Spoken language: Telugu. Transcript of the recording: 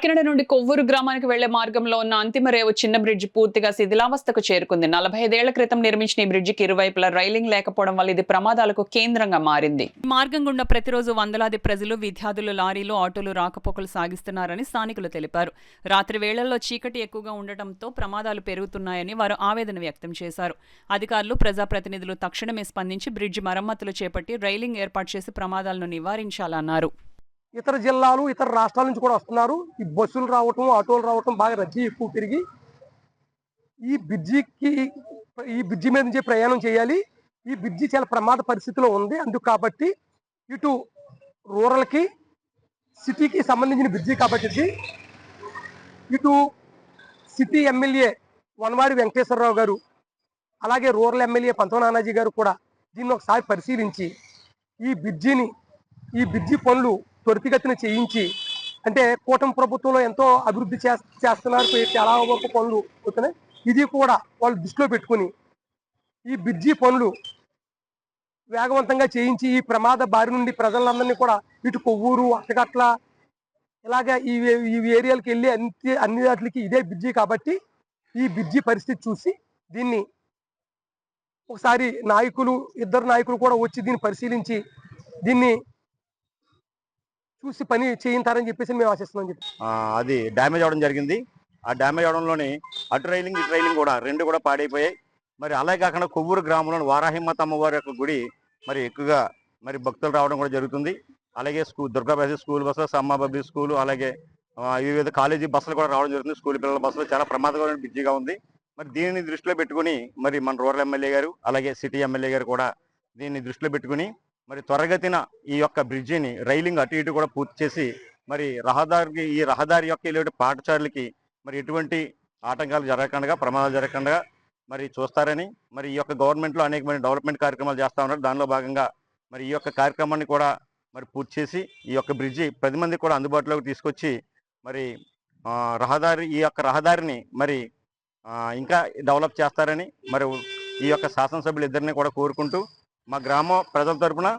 కాకినాడ నుండి కొవ్వూరు గ్రామానికి వెళ్లే మార్గంలో ఉన్న అంతిమ రేవు చిన్న బ్రిడ్జి పూర్తిగా శిథిలావస్థకు చేరుకుంది. 45 ఏళ్ల క్రితం నిర్మించిన ఈ బ్రిడ్జికి ఇరువైపులా రైలింగ్ లేకపోవడం వల్ల ఇది ప్రమాదాలకు కేంద్రంగా మారింది. మార్గం గుండా ప్రతిరోజు వందలాది ప్రజలు, విద్యార్థులు, లారీలు, ఆటోలు రాకపోకలు సాగిస్తున్నారని స్థానికులు తెలిపారు. రాత్రి వేళల్లో చీకటి ఎక్కువగా ఉండటంతో ప్రమాదాలు పెరుగుతున్నాయని వారు ఆవేదన వ్యక్తం చేశారు. అధికారులు, ప్రజాప్రతినిధులు తక్షణమే స్పందించి బ్రిడ్జి మరమ్మతులు చేపట్టి రైలింగ్ ఏర్పాటు చేసి ప్రమాదాలను నివారించాలన్నారు. ఇతర జిల్లాలు, ఇతర రాష్ట్రాల నుంచి కూడా వస్తున్నారు. ఈ బస్సులు రావటం, ఆటోలు రావటం బాగా రద్దీ ఎక్కువ పెరిగి ఈ బ్రిడ్జి మీద నుంచి ప్రయాణం చేయాలి. ఈ బ్రిడ్జి చాలా ప్రమాద పరిస్థితిలో ఉంది. అందుకు కాబట్టి ఇటు రూరల్కి, సిటీకి సంబంధించిన బ్రిడ్జి కాబట్టి ఇటు సిటీ ఎమ్మెల్యే వనవాడి వెంకటేశ్వరరావు గారు, అలాగే రూరల్ ఎమ్మెల్యే పంతం నానాజీ గారు కూడా దీన్ని ఒకసారి పరిశీలించి ఈ బ్రిడ్జి పనులు త్వరితగతిన చేయించి, అంటే కూటమి ప్రభుత్వంలో ఎంతో అభివృద్ధి చేస్తున్నారు, చాలా వరకు పనులు అవుతున్నాయి. ఇది కూడా వాళ్ళు దృష్టిలో పెట్టుకుని ఈ బ్రిడ్జి పనులు వేగవంతంగా చేయించి ఈ ప్రమాద బారి నుండి ప్రజలందరినీ కూడా ఇటు కొవ్వూరు, అట్టగట్ల ఇలాగా ఈ ఏరియాలకు వెళ్ళి అన్ని వాటికి ఇదే బ్రిడ్జి కాబట్టి ఈ బ్రిడ్జి పరిస్థితి చూసి దీన్ని ఒకసారి ఇద్దరు నాయకులు కూడా వచ్చి దీన్ని పరిశీలించి దీన్ని చూసి పని చేయించారని చెప్పేసి మేము ఆశిస్తున్నాం. అది డ్యామేజ్ అవడం జరిగింది. ఆ డ్యామేజ్ అవడంలోని అటు రైలింగ్, ఇటు రైలింగ్ కూడా రెండు కూడా పాడైపోయాయి. మరి అలాగే కాకుండా కొవ్వూరు గ్రామంలోని వారాహిమ్మత అమ్మవారి యొక్క గుడి మరి ఎక్కువగా మరి భక్తులు రావడం కూడా జరుగుతుంది. అలాగే దుర్గాబాసి స్కూల్ బస్సులు, సమ్మాబాబి స్కూల్, అలాగే వివిధ కాలేజీ బస్సులు కూడా రావడం జరుగుతుంది. స్కూల్ పిల్లల బస్సులు చాలా ప్రమాదకరమైన బిజీగా ఉంది. మరి దీనిని దృష్టిలో పెట్టుకుని మరి మన రూరల్ ఎమ్మెల్యే గారు, అలాగే సిటీ ఎమ్మెల్యే గారు కూడా దీన్ని దృష్టిలో పెట్టుకుని మరి త్వరగతిన ఈ యొక్క బ్రిడ్జిని రైలింగ్ అటు ఇటు కూడా పూర్తి చేసి మరి ఈ రహదారి యొక్క ఇలాంటి పాఠశాలకి మరి ఎటువంటి ఆటంకాలు జరగకుండా, ప్రమాదాలు జరగకుండా మరి చూస్తారని, మరి ఈ యొక్క గవర్నమెంట్లో అనేకమైన డెవలప్మెంట్ కార్యక్రమాలు చేస్తా ఉన్నారు. దానిలో భాగంగా మరి ఈ యొక్క కార్యక్రమాన్ని కూడా మరి పూర్తి చేసి ఈ యొక్క బ్రిడ్జి 10 మందికి కూడా అందుబాటులోకి తీసుకొచ్చి మరి ఈ యొక్క రహదారిని మరి ఇంకా డెవలప్ చేస్తారని మరి ఈ యొక్క శాసనసభ్యులు ఇద్దరిని కూడా కోరుకుంటూ మా గ్రామ ప్రజల తరపున